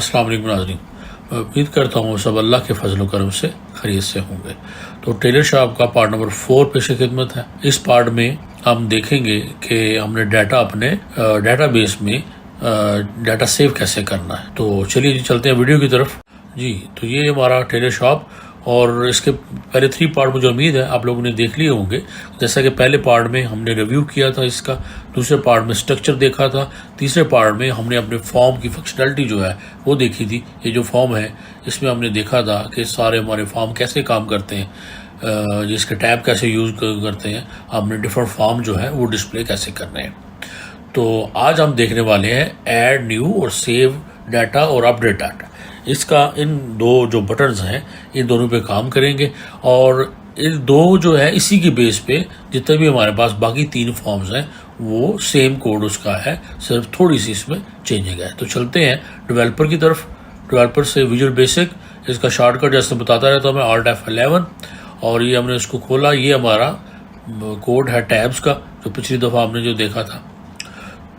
अस्सलाम वालेकुम नाज़रीन। मैं उम्मीद करता हूँ सब अल्लाह के फजल करम से खैरियत से होंगे। तो टेलर शॉप का पार्ट नंबर 4 पेश खिदमत है। इस पार्ट में हम देखेंगे कि हमने डाटा अपने डाटाबेस में डाटा सेव कैसे करना है। तो चलिए जी चलते हैं वीडियो की तरफ। जी तो ये हमारा टेलर शॉप और इसके पहले 3 पार्ट मुझे उम्मीद है आप लोगों ने देख लिए होंगे। जैसा कि पहले पार्ट में हमने रिव्यू किया था इसका, दूसरे पार्ट में स्ट्रक्चर देखा था, तीसरे पार्ट में हमने अपने फॉर्म की फंक्शनैलिटी जो है वो देखी थी। ये जो फॉर्म है इसमें हमने देखा था कि सारे हमारे फॉर्म कैसे काम करते हैं, जिसके टैब कैसे यूज़ करते हैं, हमने डिफरेंट फॉर्म जो है वो डिस्प्ले कैसे करने हैं। तो आज हम देखने वाले हैं ऐड न्यू और सेव डाटा और अपडेट डाटा। इसका इन दो जो बटन्स हैं इन दोनों पे काम करेंगे और इन दो जो है इसी की बेस पे जितने भी हमारे पास बाकी 3 फॉर्म्स हैं वो सेम कोड उसका है, सिर्फ थोड़ी सी इसमें चेंजिंग है। तो चलते हैं डेवलपर की तरफ। डेवलपर से विजुअल बेसिक, इसका शॉर्टकट जैसे बताता रहता हूँ मैं Alt F11, और ये हमने इसको खोला। ये हमारा कोड है टैब्स का जो पिछली दफ़ा हमने जो देखा था।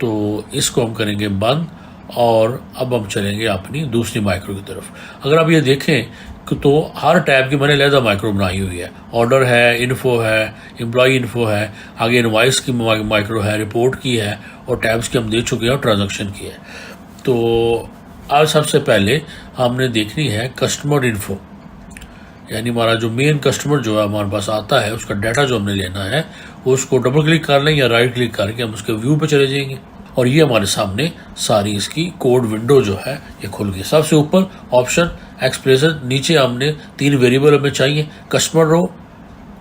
तो इसको हम करेंगे बंद और अब हम चलेंगे अपनी दूसरी माइक्रो की तरफ। अगर आप ये देखें तो हर टैब की मैंने अलग माइक्रो बनाई हुई है। ऑर्डर है, इन्फो है, एम्प्लॉय इन्फो है, आगे इनवाइस की माइक्रो है, रिपोर्ट की है और टैब्स की हम देख चुके हैं और ट्रांजैक्शन की है। तो आज सबसे पहले हमने देखनी है कस्टमर इन्फो, यानी हमारा जो मेन कस्टमर जो है हमारे पास आता है उसका डाटा जो हमने लेना है उसको डबल क्लिक कर लें या राइट क्लिक करके हम उसके व्यू पे चले जाएंगे और ये हमारे सामने सारी इसकी कोड विंडो जो है ये खुल गई। सबसे ऊपर ऑप्शन एक्सप्रेशन, नीचे हमने 3 वेरिएबल हमें चाहिए, कस्टमर रो,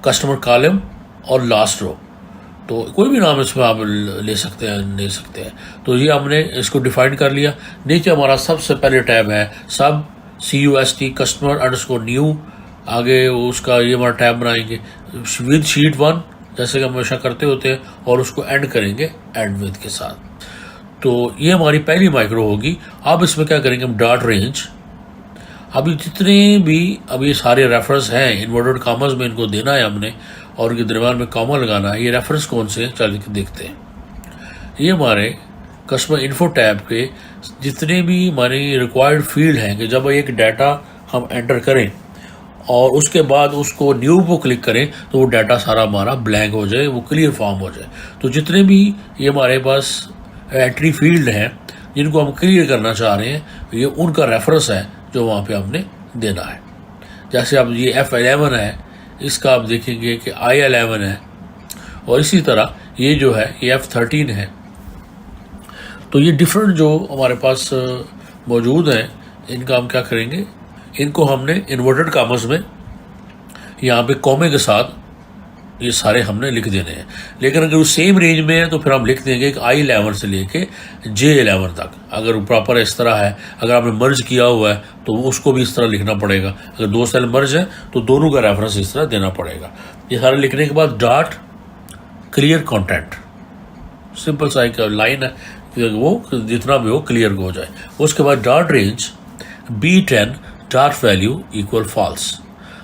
कस्टमर कॉलम और लास्ट रो। तो कोई भी नाम इसमें आप ले सकते हैं। तो ये हमने इसको डिफाइन कर लिया। नीचे हमारा सबसे पहले टैब है सब CUST कस्टमर अंडरस्कोर न्यू, आगे उसका ये हमारा टैब बनाएंगे विद शीट 1 जैसे कि हम हमेशा करते होते हैं और उसको एंड करेंगे एंड विद के साथ। तो ये हमारी पहली माइक्रो होगी। अब इसमें क्या करेंगे हम डॉट रेंज। अभी जितने भी अब ये सारे रेफरेंस हैं इन्वर्टेड कॉमास में इनको देना है हमने और इनके दरम्यान में कॉमा लगाना है। ये रेफरेंस कौन से हैं चल के देखते हैं। ये हमारे कस्टमर इन्फो टैब के जितने भी हमारे रिक्वायर्ड फील्ड हैं कि जब एक डाटा हम एंटर करें और उसके बाद उसको न्यू को क्लिक करें तो वो डाटा सारा हमारा ब्लैंक हो जाए, वो क्लियर फॉर्म हो जाए। तो जितने भी ये हमारे पास एंट्री फील्ड हैं जिनको हम क्लियर करना चाह रहे हैं ये उनका रेफरेंस है जो वहाँ पे हमने देना है। जैसे अब ये F11 है, इसका आप देखेंगे कि I11 है और इसी तरह ये जो है ये F13 है। तो ये डिफरेंट जो हमारे पास मौजूद हैं इनका हम क्या करेंगे, इनको हमने इन्वर्टेड कॉमास में यहाँ पे कॉमे के साथ ये सारे हमने लिख देने हैं। लेकिन अगर वो सेम रेंज में है तो फिर हम लिख देंगे कि I11 से लेके J11 तक। अगर प्रॉपर इस तरह है, अगर आपने मर्ज किया हुआ है तो उसको भी इस तरह लिखना पड़ेगा। अगर 2 सेल मर्ज है तो दोनों का रेफरेंस इस तरह देना पड़ेगा। ये सारे लिखने के बाद डॉट क्लियर कॉन्टेंट, सिंपल सा एक लाइन है कि वो जितना भी हो क्लियर हो जाए। उसके बाद dot range B10 dot value equal false.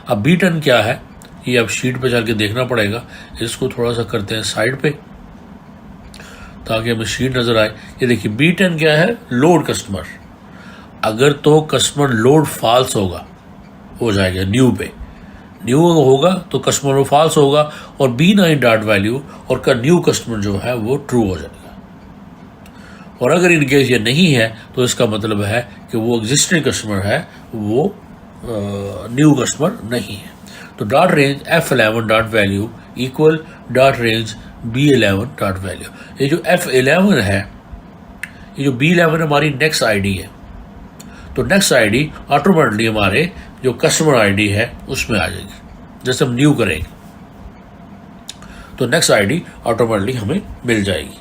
अब B10 क्या है ये अब शीट पे चल के देखना पड़ेगा। इसको थोड़ा सा करते हैं साइड पे ताकि हमें शीट नज़र आए। ये देखिए B10 क्या है, लोड कस्टमर। अगर तो कस्टमर लोड फॉल्स होगा हो जाएगा न्यू पे, न्यू होगा तो कस्टमर फॉल्स होगा और B9 डॉट वैल्यू और का न्यू कस्टमर जो है वो ट्रू हो जाएगा। और अगर इनकेस ये नहीं है तो इसका मतलब है कि वो एग्जिस्टिंग कस्टमर है, वो न्यू कस्टमर नहीं है। तो dot range F11 dot value equal dot range B11 dot value. ये जो F11 है, ये जो B11 हमारी नेक्स्ट आईडी है। तो नेक्स्ट आईडी ऑटोमेटिकली हमारे जो कस्टमर आईडी है उसमें आ जाएगी। जैसे हम न्यू करेंगे तो नेक्स्ट आईडी ऑटोमेटिकली हमें मिल जाएगी।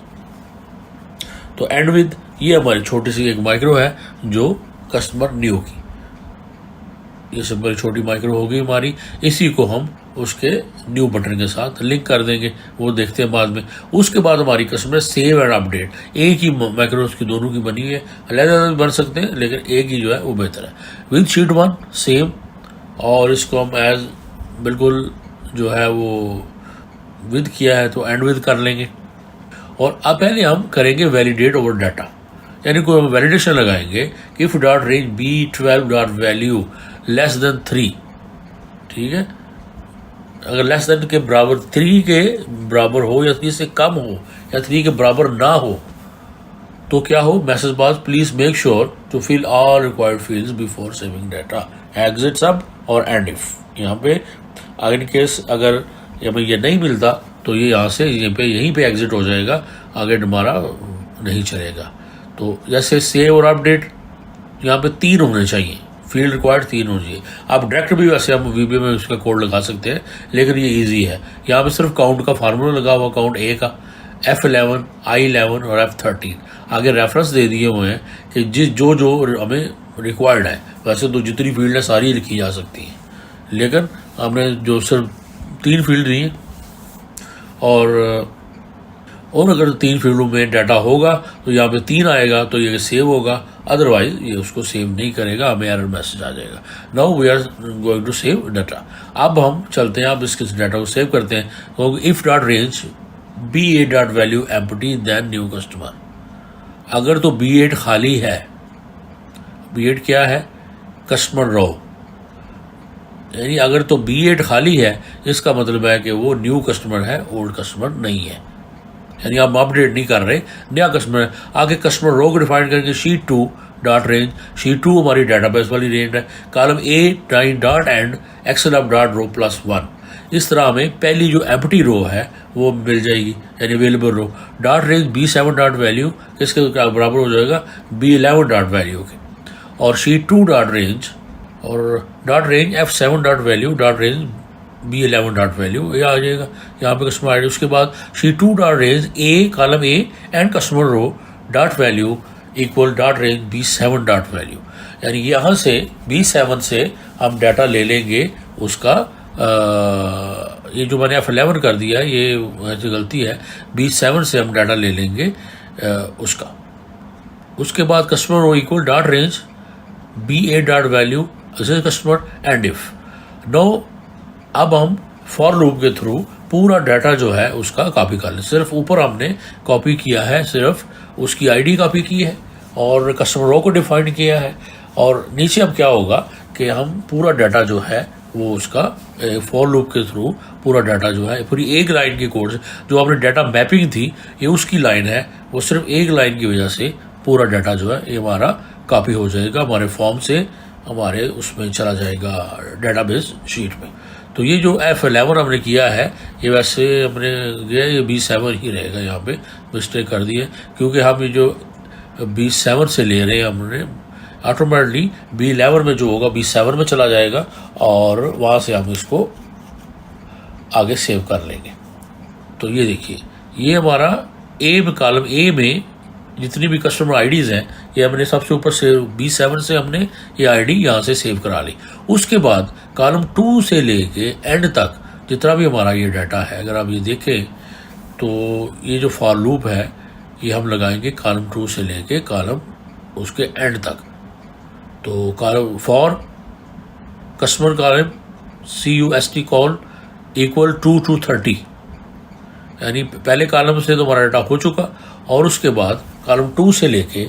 तो एंड विद ये हमारी छोटी सी एक माइक्रो है जो कस्टमर न्यू की, ये सब बड़ी छोटी माइक्रो होगी हमारी। इसी को हम उसके न्यू बटन के साथ लिंक कर देंगे, वो देखते हैं बाद में। उसके बाद हमारी कस्टमर सेव एंड अपडेट, एक ही माइक्रो उसकी दोनों की बनी हुई है, अलग बन सकते हैं लेकिन एक ही जो है वो बेहतर है। विद शीट 1 सेम, और इसको हम एज बिल्कुल जो है वो विद किया है तो एंड विद कर लेंगे। और अब पहले हम करेंगे वैलिडेट ओवर डाटा, यानी कोई हम वैलिडेशन लगाएंगे कि if dot range B12 dot value less than 3, ठीक है, अगर लेस देन के बराबर 3 के बराबर हो या 3 से कम हो या 3 के बराबर ना हो तो क्या हो, message box please make sure to fill all required fields before saving data, exit sub और एंड इफ। यहाँ पे अगर इन केस अगर हमें ये नहीं मिलता तो ये यहाँ से यहीं पे एग्जिट हो जाएगा, आगे हमारा नहीं चलेगा। तो जैसे सेव और अपडेट यहाँ पे 3 होने चाहिए, फील्ड रिक्वायर्ड 3 होनी चाहिए। आप डायरेक्ट भी वैसे हम VBA में उसका कोड लगा सकते हैं, लेकिन ये इजी है। यहाँ पे सिर्फ काउंट का फार्मूला लगा हुआ, काउंट A का, F11, I11 और F13 आगे रेफरेंस दे दिए हुए हैं कि जो हमें रिक्वायर्ड है। वैसे तो जितनी फील्ड है सारी लिखी जा सकती हैं, लेकिन हमने जो सिर्फ 3 फील्ड दी हैं और अगर 3 फील्डों में डाटा होगा तो यहाँ पे 3 आएगा तो ये सेव होगा, अदरवाइज ये उसको सेव नहीं करेगा, हमें एरर मैसेज आ जाएगा। Now we are going to save data. अब हम चलते हैं, अब इसके डाटा को सेव करते हैं। तो if dot range B8 dot value empty then new customer, अगर तो B8 खाली है, B8 क्या है, कस्टमर रो, यानी अगर तो B8 खाली है इसका मतलब है कि वो न्यू कस्टमर है, ओल्ड कस्टमर नहीं है, यानी आप अपडेट नहीं कर रहे, नया कस्टमर है। आगे कस्टमर रो को डिफाइन करेंगे शीट 2 डॉट रेंज, शीट 2 हमारी डाटाबेस वाली रेंज है, column A9 dot end excel dot row +1। इस तरह हमें पहली जो एम्प्टी रो है वो मिल जाएगी, यानी available row. Dot range B7 dot value किसके बराबर हो जाएगा, B11 डॉट वैल्यू के, और शीट 2 डॉट रेंज और dot range F7 dot value dot range B11 dot value, ये आ जाएगा यहाँ पे कस्टमर आईडी। उसके बाद sheet 2 dot range A column A and customer row dot value equal dot range B7 dot value, यानी यहाँ से B7 से हम डाटा ले लेंगे उसका। ये जो मैंने F11 कर दिया ये ऐसी गलती है, B7 से हम डाटा ले लेंगे उसका। उसके बाद customer row equal dot range B8 dot value customer end if. No अब हम फॉर लूप के थ्रू पूरा डाटा जो है उसका कॉपी कर लें। सिर्फ ऊपर हमने कॉपी किया है, सिर्फ उसकी आईडी कॉपी की है और कस्टमर रो को डिफाइन किया है, और नीचे अब क्या होगा कि हम पूरा डाटा जो है वो उसका फॉर लूप के थ्रू पूरा डाटा जो है पूरी एक लाइन की कोड से, जो आपने डाटा मैपिंग थी ये उसकी लाइन है, वो सिर्फ एक लाइन की वजह से पूरा डाटा जो है ये हमारा कॉपी हो जाएगा, हमारे फॉर्म से हमारे उसमें चला जाएगा डेटाबेस शीट में। तो ये जो F11 हमने किया है ये वैसे हमने ये B7 ही रहेगा, यहाँ पे मिस्टेक कर दी है क्योंकि हम ये जो B7 से ले रहे हैं हमने ऑटोमेटिकली B11 में जो होगा B7 में चला जाएगा और वहाँ से हम इसको आगे सेव कर लेंगे। तो ये देखिए ये हमारा कॉलम A में जितनी भी कस्टमर आईडीज़ हैं ये हमने सबसे ऊपर से B7 से हमने ये आईडी यहाँ से सेव करा ली। उसके बाद कॉलम 2 से लेके एंड तक जितना भी हमारा ये डाटा है, अगर आप ये देखें तो ये जो फॉर लूप है ये हम लगाएंगे कॉलम 2 से लेके कॉलम उसके एंड तक। तो column for customer column CUST call equal 2 to 30, यानी पहले कॉलम से तो हमारा डाटा हो चुका और उसके बाद कॉलम 2 से लेके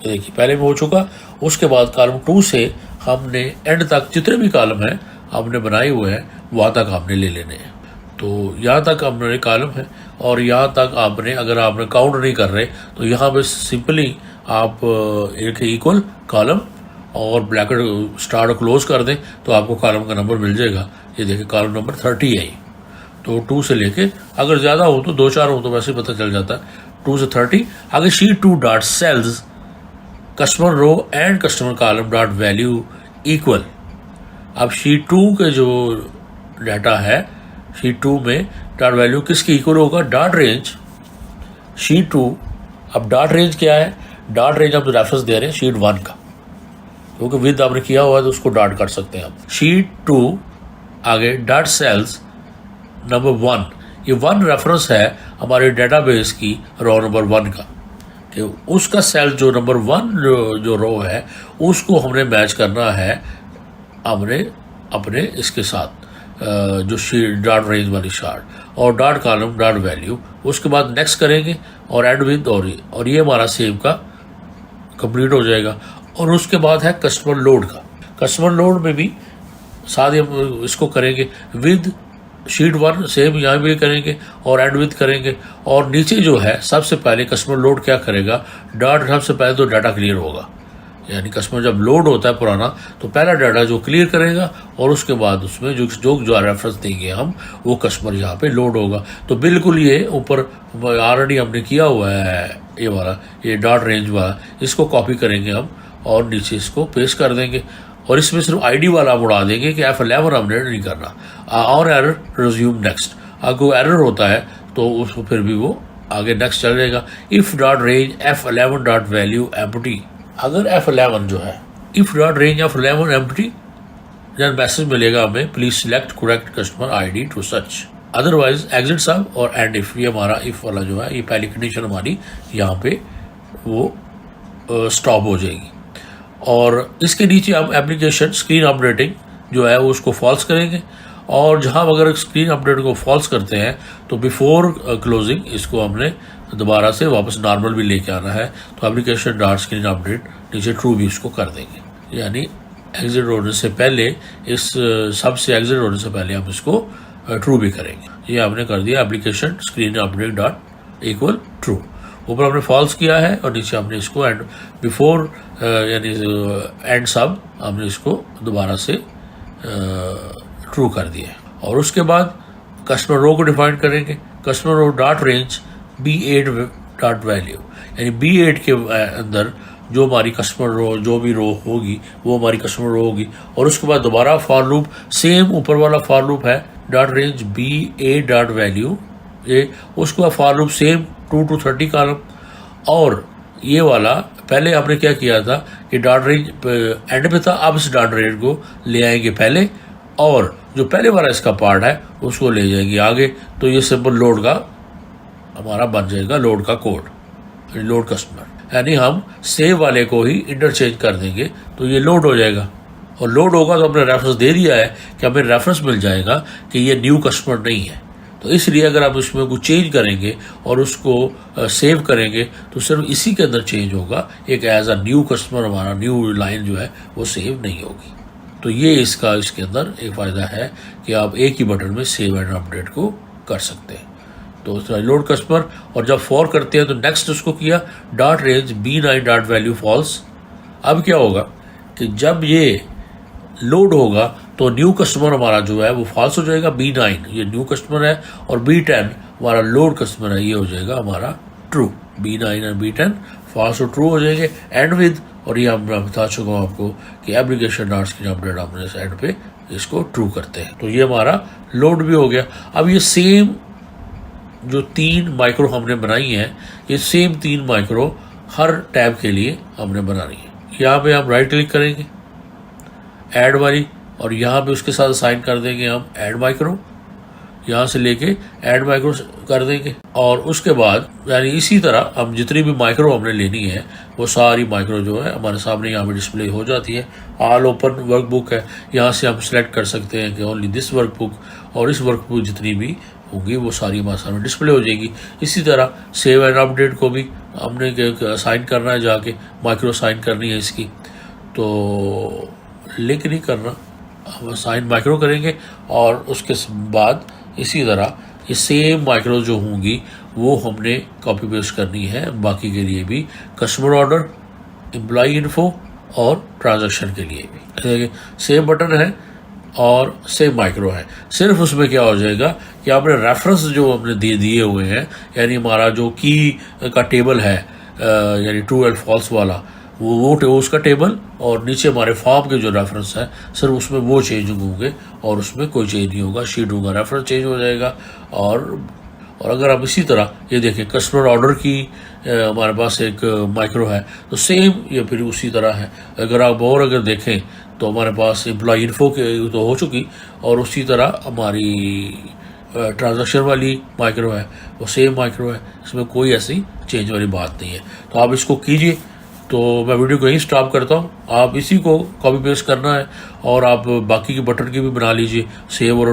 देखिए पहले में हो चुका, उसके बाद कॉलम 2 से हमने एंड तक जितने भी कॉलम हैं हमने बनाए हुए हैं वहाँ तक आपने ले लेने हैं। तो यहाँ तक हमने कॉलम है और यहाँ तक आपने अगर आपने काउंट नहीं कर रहे तो यहाँ पे सिंपली आप एक इक्वल कॉलम और ब्रैकेट स्टार्ट और क्लोज कर दें तो आपको कॉलम का नंबर मिल जाएगा। ये देखिए कॉलम नंबर 30 है, तो 2 से लेके अगर ज़्यादा हो तो 2-4 हो तो वैसे पता चल जाता है 2 से 30। आगे sheet 2 dot cells customer row and customer column dot value equal. अब शीट 2 के जो डाटा है शीट 2 में डॉट वैल्यू किसकी इक्वल होगा, डॉट रेंज शीट 2। अब डॉट रेंज क्या है, डॉट रेंज हम रेफरेंस दे रहे हैं शीट 1 का, क्योंकि विद आपने किया हुआ है तो उसको डॉट कर सकते हैं आप। शीट 2 आगे डॉट सेल्स नंबर 1, ये 1 रेफरेंस है हमारे डेटाबेस की रो नंबर 1 का, कि उसका सेल जो नंबर 1 जो रो है उसको हमने मैच करना है हमने अपने इसके साथ जो शीट डॉट रेंज वाली शार्ट और डॉट कॉलम डॉट वैल्यू। उसके बाद नेक्स्ट करेंगे और एंड विद और ये हमारा सेव का कंप्लीट हो जाएगा। और उसके बाद है कस्टमर लोड का। कस्टमर लोड में भी साथ ही हम इसको करेंगे विद शीट 1, सेम यहाँ भी करेंगे और एंड विद करेंगे। और नीचे जो है सबसे पहले कस्टमर लोड क्या करेगा, डाटा सबसे पहले तो डाटा क्लियर होगा, यानी कस्टमर जब लोड होता है पुराना तो पहला डाटा जो क्लियर करेगा और उसके बाद उसमें जो रेफरेंस देंगे हम वो कस्टमर यहाँ पे लोड होगा। तो बिल्कुल ये ऊपर ऑलरेडी हमने किया हुआ है ये वाला, ये डॉट रेंज वाला, इसको कॉपी करेंगे हम और नीचे इसको पेस्ट कर देंगे और इसमें सिर्फ आईडी वाला हम उड़ा देंगे कि F11 हमने नहीं करना। और एरर रिज्यूम नेक्स्ट, अगर कोई एरर होता है तो उसको फिर भी वो आगे नेक्स्ट चल जाएगा। If dot range F11 dot value empty, अगर F11 जो है if dot range F11 empty जब मैसेज मिलेगा हमें please select correct customer ID to search, otherwise exit sub और एंड इफ, ये हमारा इफ वाला जो है ये पहली कंडीशन हमारी यहाँ पे वो स्टॉप हो जाएगी। और इसके नीचे हम एप्लीकेशन स्क्रीन अपडेटिंग जो है वो उसको फॉल्स करेंगे और जहां अगर स्क्रीन अपडेट को फॉल्स करते हैं तो बिफोर क्लोजिंग इसको हमने दोबारा से वापस नॉर्मल भी लेके आना है। तो एप्लीकेशन डॉट स्क्रीन अपडेट नीचे ट्रू भी इसको कर देंगे, यानी एग्जिट होने से पहले इस सबसे एग्जिट होने से पहले हम इसको ट्रू भी करेंगे। ये हमने कर दिया application screen update dot equal true, ऊपर हमने फॉल्स किया है और नीचे हमने इसको एंड बिफोर यानी एंड सब हमने इसको दोबारा से ट्रू कर दिया है। और उसके बाद कस्टमर रो को डिफाइन करेंगे, customer row dot range B8 dot value, यानी B8 के अंदर जो हमारी कस्टमर रो जो भी रो होगी वो हमारी कस्टमर रो होगी। और उसके बाद दोबारा फॉर लूप, सेम ऊपर वाला फॉर लूप है dot range B8 dot value ये, उसके बाद for loop same 2 to 30 column. और ये वाला पहले आपने क्या किया था कि डॉट रेंज एंड में था, अब इस डॉट रेंज को ले आएंगे पहले और जो पहले वाला इसका पार्ट है उसको ले जाएंगे आगे। तो ये सिंपल लोड का हमारा बन जाएगा, लोड का कोड, लोड कस्टमर, यानी हम सेव वाले को ही इंटरचेंज कर देंगे तो ये लोड हो जाएगा। और लोड होगा तो हमने रेफरेंस दे दिया है कि हमें रेफरेंस मिल जाएगा कि ये न्यू कस्टमर नहीं है। तो इसलिए अगर आप इसमें कुछ चेंज करेंगे और उसको सेव करेंगे तो सिर्फ इसी के अंदर चेंज होगा, एक एज अ न्यू कस्टमर हमारा न्यू लाइन जो है वो सेव नहीं होगी। तो ये इसका इसके अंदर एक फ़ायदा है कि आप एक ही बटन में सेव एंड अपडेट को कर सकते हैं। तो लोड कस्टमर और जब फॉर करते हैं तो नेक्स्ट उसको किया dot range B9 dot value false. अब क्या होगा कि जब ये लोड होगा तो न्यू कस्टमर हमारा जो है वो फॉल्स हो जाएगा, B9 ये न्यू कस्टमर है और B10 हमारा लोड कस्टमर है, ये हो जाएगा हमारा ट्रू। B9 और B10 फॉल्स और ट्रू हो जाएंगे एंड विद। और ये मैं बता चुका हूँ आपको कि एप्लीकेशन डॉट स्क्रीन अपडेट हमने इस एंड पे इसको ट्रू करते हैं। तो ये हमारा लोड भी हो गया। अब ये सेम जो 3 माइक्रो हमने बनाई हैं, ये सेम 3 माइक्रो हर टैब के लिए हमने बनानी है। यहाँ पे हम राइट क्लिक करेंगे ऐड वाली और यहाँ पे उसके साथ साइन कर देंगे हम ऐड माइक्रो, यहाँ से लेके ऐड माइक्रो कर देंगे। और उसके बाद यानी इसी तरह हम जितनी भी माइक्रो हमने लेनी है वो सारी माइक्रो जो है हमारे सामने यहाँ पे डिस्प्ले हो जाती है। ऑल ओपन वर्कबुक है, यहाँ से हम सिलेक्ट कर सकते हैं कि ओनली दिस वर्कबुक, और इस वर्कबुक जितनी भी होंगी वो सारी हमारे सामने डिस्प्ले हो जाएगी। इसी तरह सेव एंड अपडेट को भी हमने साइन करना है, जाके माइक्रो साइन करनी है इसकी, तो लिंक नहीं करना, हम साइन माइक्रो करेंगे। और उसके बाद इसी तरह ये सेम माइक्रो जो होंगी वो हमने कॉपी पेस्ट करनी है बाकी के लिए भी, कस्टमर ऑर्डर, एम्प्लॉई इन्फो और ट्रांजैक्शन के लिए भी। सेम बटन है और सेम माइक्रो है, सिर्फ उसमें क्या हो जाएगा कि आपने रेफरेंस जो हमने दिए हुए हैं, यानी हमारा जो की का टेबल है यानी ट्रू एंड फॉल्स वाला वो उसका टेबल, और नीचे हमारे फॉर्म के जो रेफरेंस है सिर्फ उसमें वो चेंज होंगे और उसमें कोई चेंज नहीं होगा, शीट होगा, रेफरेंस चेंज हो जाएगा। और अगर आप इसी तरह ये देखें कस्टमर ऑर्डर की हमारे पास एक माइक्रो है तो सेम ये फिर उसी तरह है। अगर आप और अगर देखें तो हमारे पास एम्प्लॉय इन्फो के तो हो चुकी, और उसी तरह हमारी ट्रांजैक्शन वाली माइक्रो है वो सेम माइक्रो है, इसमें कोई ऐसी चेंज वाली बात नहीं है। तो आप इसको कीजिए। तो मैं वीडियो को यहीं स्टॉप करता हूँ, आप इसी को कॉपी पेस्ट करना है और आप बाकी के बटन की भी बना लीजिए, सेव और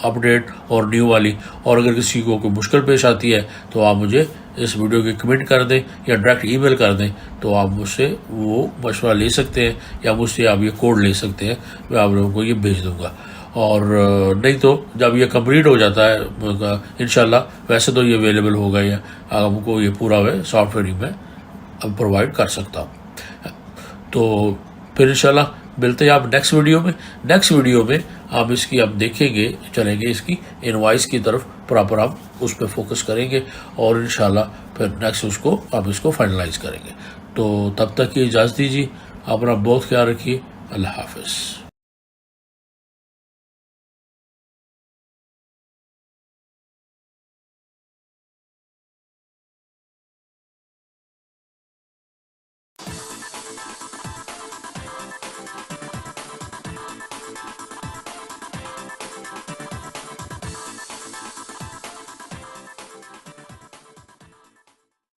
अपडेट और न्यू वाली। और अगर किसी को कोई मुश्किल पेश आती है तो आप मुझे इस वीडियो की कमेंट कर दें या डायरेक्ट ईमेल कर दें, तो आप मुझसे वो मशवरा ले सकते हैं या मुझसे आप ये कोड ले सकते हैं, मैं आप लोगों को ये भेज दूँगा। और नहीं तो जब ये कंप्लीट हो जाता है इंशाल्लाह, वैसे तो ये अवेलेबल होगा, या आपको ये पूरा वे सॉफ्टवेयर ही मैं अब प्रोवाइड कर सकता हूँ। तो फिर इंशाल्लाह मिलते हैं आप नेक्स्ट वीडियो में। नेक्स्ट वीडियो में आप इसकी आप देखेंगे, चलेंगे इसकी इनवाइस की तरफ, प्रॉपर आप उस पर फोकस करेंगे और इंशाल्लाह फिर नेक्स्ट उसको आप इसको फाइनलाइज करेंगे। तो तब तक की इजाज़त दीजिए, अपना बहुत ख्याल रखिए। अल्लाह हाफिज़।